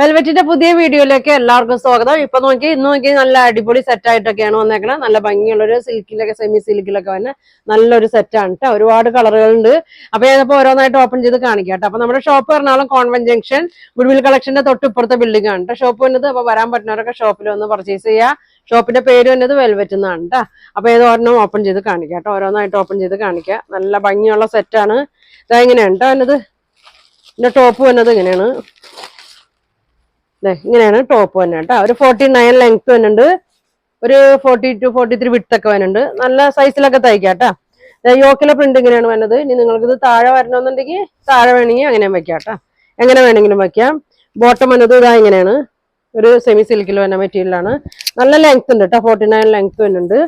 വെൽവെറ്റിന്റെ പുതിയ വീഡിയോയിലേക്ക് എല്ലാവർക്കും സ്വാഗതം. ഇപ്പൊ ഇന്ന് നോക്കി നല്ല അടിപൊളി സെറ്റ് ആയിട്ടൊക്കെയാണ് വന്നേക്കണത്. നല്ല ഭംഗിയുള്ളൊരു സിൽക്കിലൊക്കെ സെമി സിൽക്കിലൊക്കെ വന്നെ നല്ലൊരു സെറ്റാണ് കേട്ടോ. ഒരുപാട് കളറുകളുണ്ട്. അപ്പൊ ഞാനിപ്പോ ഓരോന്നായിട്ട് ഓപ്പൺ ചെയ്ത് കാണിക്കാം കേട്ടോ. അപ്പൊ നമ്മുടെ shop Ernakulam convent junction Goodwill കളക്ഷന്റെ തൊട്ടിപ്പുറത്തെ ബിൽഡിംഗ് ആണ് കേട്ടോ ഷോപ്പ് വന്നത്. അപ്പൊ വരാൻ പറ്റുന്നവരൊക്കെ ഷോപ്പിൽ വന്ന് പർച്ചേസ് ചെയ്യുക. ഷോപ്പിന്റെ പേര് വന്നത് വെൽവെറ്റ് എന്നാണ് കേട്ടോ. അപ്പൊ ഏതോരെണ്ണം ഓപ്പൺ ചെയ്ത് കാണിക്കാം കേട്ടോ. ഓരോന്നായിട്ട് ഓപ്പൺ ചെയ്ത് കാണിക്കാം. നല്ല ഭംഗിയുള്ള സെറ്റാണ്. ഇതെങ്ങനെയാണ് കേട്ടോ വന്നത്. ഇതിന്റെ ടോപ്പ് വന്നത് ഇങ്ങനെയാണ്. ഇങ്ങനെയാണ് ടോപ്പ് തന്നെ കേട്ടോ. ഒരു 49 ലെങ്ത് വരുന്നുണ്ട്, ഒരു 42 43 വിഡ്ത്ത് ഒക്കെ വരുന്നുണ്ട്. നല്ല സൈസിലൊക്കെ തയ്ക്കാം കേട്ടോ. യോക്കിലെ പ്രിന്റ് ഇങ്ങനെയാണ് വരുന്നത്. ഇനി നിങ്ങൾക്ക് ഇത് താഴെ വരണമെന്നുണ്ടെങ്കിൽ താഴെ വേണമെങ്കിൽ അങ്ങനെ വെക്കാം കേട്ടോ. എങ്ങനെ വേണമെങ്കിലും വെക്കാം. ബോട്ടം വന്നത് ഇതാ ഇങ്ങനെയാണ്, ഒരു സെമി സിൽക്കിൽ വരുന്ന മെറ്റീരിയലാണ്. നല്ല ലെങ്ത് ഉണ്ട് കേട്ടോ, 49 ലെങ്ത് വരുന്നുണ്ട്.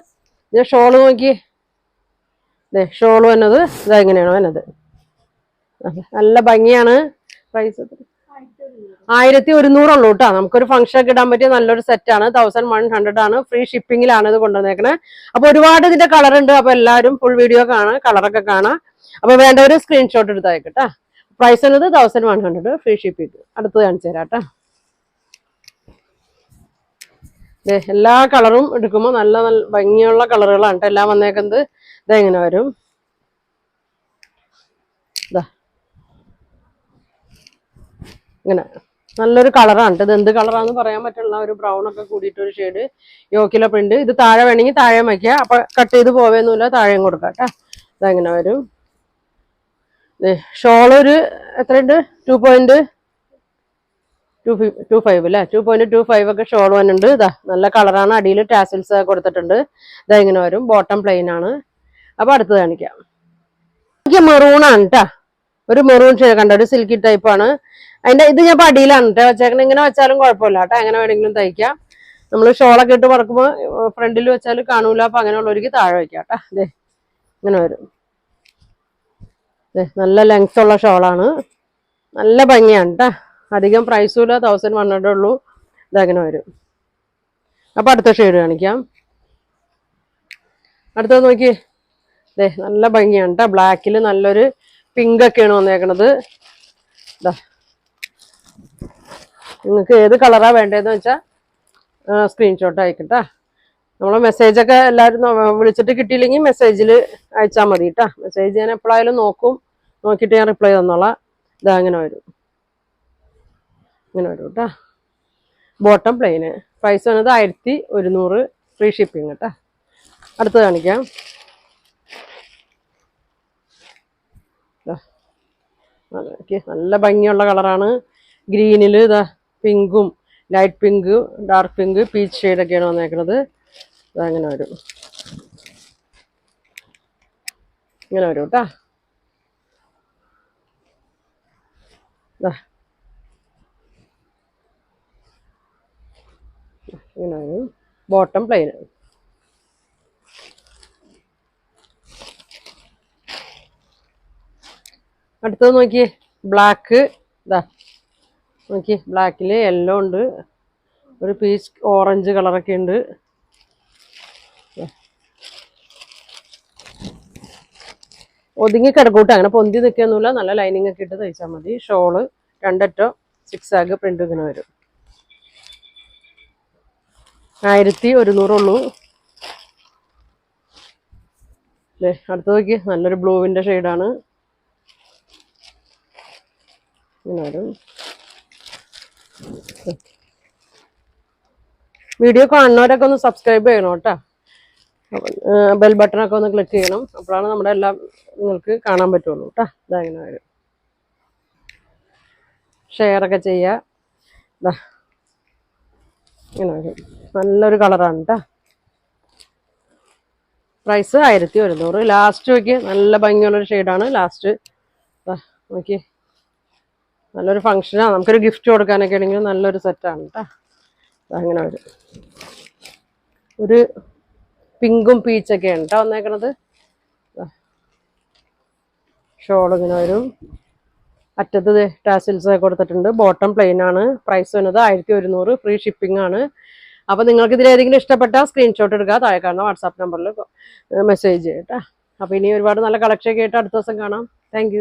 ഇത് ഷോള് നോക്കി, ഷോള് വന്നത് ഇതാ ഇങ്ങനെയാണ് വരുന്നത്. നല്ല ഭംഗിയാണ്. പ്രൈസ് 1100 ഉള്ളൂ കേട്ടോ. നമുക്കൊരു ഫംഗ്ഷൻ ഒക്കെ ഇടാൻ പറ്റിയ നല്ലൊരു സെറ്റാണ്. 1100 ആണ്. ഫ്രീ ഷിപ്പിംഗിലാണ് ഇത് കൊണ്ടുവന്നേക്കണേ. അപ്പൊ ഒരുപാട് ഇതിന്റെ കളർ ഉണ്ട്. അപ്പൊ എല്ലാവരും ഫുൾ വീഡിയോ കാണാം, കളറൊക്കെ കാണാം. അപ്പൊ വേണ്ടവര് സ്ക്രീൻഷോട്ട് എടുത്തയക്കട്ടാ. പ്രൈസ് എന്നത് 1100, ഫ്രീ ഷിപ്പിംഗ്. അടുത്ത് കാണിച്ചു തരാം കേട്ടോ. എല്ലാ കളറും എടുക്കുമ്പോൾ നല്ല നല്ല ഭംഗിയുള്ള കളറുകളാണ് കേട്ടോ എല്ലാം വന്നേക്കുന്നത്. ഇതെങ്ങനെ വരും, ഇങ്ങനെ നല്ലൊരു കളറാണ്. ഇത് എന്ത് കളറാന്ന് പറയാൻ പറ്റുള്ള ഒരു ബ്രൗൺ ഒക്കെ കൂടിയിട്ടൊരു ഷെയ്ഡ്. യോക്കിലെ പ്രിന്റ്. ഇത് താഴെ വേണമെങ്കിൽ താഴെ വയ്ക്കുക. അപ്പൊ കട്ട് ചെയ്ത് പോവേന്നില്ല, താഴെയും കൊടുക്കാം കേട്ടോ. ഇതെങ്ങനെ വരും. ഷോള് ഒരു എത്രയുണ്ട്, 2.25 അല്ലേ, 2.25 ഒക്കെ ഷോൾ വന്നിട്ടുണ്ട്. ഇതാ നല്ല കളറാണ്. അടിയിൽ ടാസിൽസ് കൊടുത്തിട്ടുണ്ട്. ഇതാ ഇങ്ങനെ വരും. ബോട്ടം പ്ലെയിൻ ആണ്. അപ്പൊ അടുത്തത് കാണിക്കാം. മെറൂൺ ആണ് കേട്ടോ. ഒരു മെറൂൺ ഷെയ്ഡ് കണ്ട, ഒരു സിൽക്കി ടൈപ്പ് ആണ്. അതിന്റെ ഇത് ഞാൻ അടിയിലാണ് കേട്ടോ വെച്ചേക്കണം. ഇങ്ങനെ വെച്ചാലും കുഴപ്പമില്ല കേട്ടോ. എങ്ങനെ വേണമെങ്കിലും തയ്ക്കാം. നമ്മൾ ഷോളൊക്കെ ഇട്ട് പറക്കുമ്പോൾ ഫ്രണ്ടിൽ വെച്ചാൽ കാണൂല. അപ്പൊ അങ്ങനെയുള്ളവർക്ക് താഴെ വയ്ക്കാം കേട്ടോ. അതെ ഇങ്ങനെ വരും. നല്ല ലെങ്ത് ഉള്ള ഷോളാണ്. നല്ല ഭംഗിയാണ് കേട്ടോ. അധികം പ്രൈസും ഇല്ല, 1100 ഉള്ളൂ. ഇതങ്ങനെ വരും. അപ്പൊ അടുത്ത ഷെയ്ഡ് കാണിക്കാം. അടുത്തത് നോക്കി. നല്ല ഭംഗിയാണ് കേട്ടോ. ബ്ലാക്കിൽ നല്ലൊരു പിങ്ക് ഒക്കെയാണ് വന്നേക്കണത്. ഇതാ നിങ്ങൾക്ക് ഏത് കളറാ വേണ്ടതെന്ന് വെച്ചാൽ സ്ക്രീൻഷോട്ട് അയക്കട്ടാ. നമ്മളെ മെസ്സേജൊക്കെ എല്ലാവരും വിളിച്ചിട്ട് കിട്ടിയില്ലെങ്കിൽ മെസ്സേജിൽ അയച്ചാൽ മതി കേട്ടോ. മെസ്സേജ് ഞാൻ എപ്പോഴായാലും നോക്കും. നോക്കിയിട്ട് ഞാൻ റിപ്ലൈ തന്നോളാം. ഇതാ അങ്ങനെ വരും. ഇങ്ങനെ വരും കേട്ടോ. ബോട്ടം പ്ലെയിന്. പ്രൈസ് വന്നത് 1100, ഫ്രീ ഷിപ്പിംഗ് കേട്ടോ. അടുത്ത് കാണിക്കാം. നല്ല ഭംഗിയുള്ള കളറാണ്. ഗ്രീനിൽ ഇതാ പിങ്കും light pink, dark pink, peach ഷെയ്ഡൊക്കെയാണ് വന്നേക്കുന്നത്. അതങ്ങനെ വരും. ഇങ്ങനെ വരും കേട്ടോ. ഇങ്ങനെ വരും. Bottom plain. അടുത്തത് നോക്കിയേ. ബ്ലാക്ക്. ഇതാ നോക്കി, ബ്ലാക്കിൽ യെല്ലോ ഉണ്ട്, ഒരു പീച്ച് ഓറഞ്ച് കളറൊക്കെ ഉണ്ട്. ഒതുങ്ങി കിടക്കൂട്ടോ. അങ്ങനെ പൊന്തി നിൽക്കൊന്നുമില്ല. നല്ല ലൈനിങ് ഒക്കെ ഇട്ട് തയ്ച്ചാൽ മതി. ഷോള് 2 അറ്റം 6 ആഗ് പ്രിന്റ് ഇങ്ങനെ വരും. 1100 ഉള്ളൂ. അടുത്ത് നോക്കി. നല്ലൊരു ബ്ലൂവിന്റെ ഷെയ്ഡാണ്. ഇങ്ങനെ വരും. വീഡിയോ കാണുന്നവരൊക്കെ ഒന്ന് സബ്സ്ക്രൈബ് ചെയ്യണം കേട്ടോ. ബെൽ ബട്ടണൊക്കെ ഒന്ന് ക്ലിക്ക് ചെയ്യണം. അപ്പോഴാണ് നമ്മുടെ എല്ലാം നിങ്ങൾക്ക് കാണാൻ പറ്റുള്ളൂ കേട്ടോ. ഇതങ്ങനെ വരും. ഷെയറൊക്കെ ചെയ്യുക. ഇങ്ങനെ വരും. നല്ലൊരു കളറാണ് കേട്ടോ. പ്രൈസ് 1100. ലാസ്റ്റ് നോക്കി. നല്ല ഭംഗിയുള്ളൊരു ഷെയ്ഡാണ് ലാസ്റ്റ്. നോക്കി, നല്ലൊരു ഫംഗ്ഷനാണ്. നമുക്കൊരു ഗിഫ്റ്റ് കൊടുക്കാനൊക്കെ ആണെങ്കിൽ നല്ലൊരു സെറ്റാണ് കേട്ടോ. അങ്ങനെ വരും. ഒരു പിങ്കും പീച്ചൊക്കെയാണ് കേട്ടോ വന്നേക്കണത്. ഷോൾ ഇങ്ങനെ വരും. അറ്റത്ത് ടാസിൽസ് ഒക്കെ കൊടുത്തിട്ടുണ്ട്. ബോട്ടം പ്ലെയിൻ ആണ്. പ്രൈസ് വരുന്നത് 1100, ഫ്രീ ഷിപ്പിംഗ് ആണ്. അപ്പോൾ നിങ്ങൾക്ക് ഇതിലേതെങ്കിലും ഇഷ്ടപ്പെട്ടാൽ സ്ക്രീൻഷോട്ട് എടുക്കുക. താഴെ കാണുന്ന വാട്സാപ്പ് നമ്പറിൽ മെസ്സേജ് ചെയ്യട്ടോ. അപ്പോൾ ഇനി ഒരുപാട് നല്ല കളക്ഷൻ ഒക്കെ ആയിട്ട് അടുത്ത ദിവസം കാണാം. താങ്ക്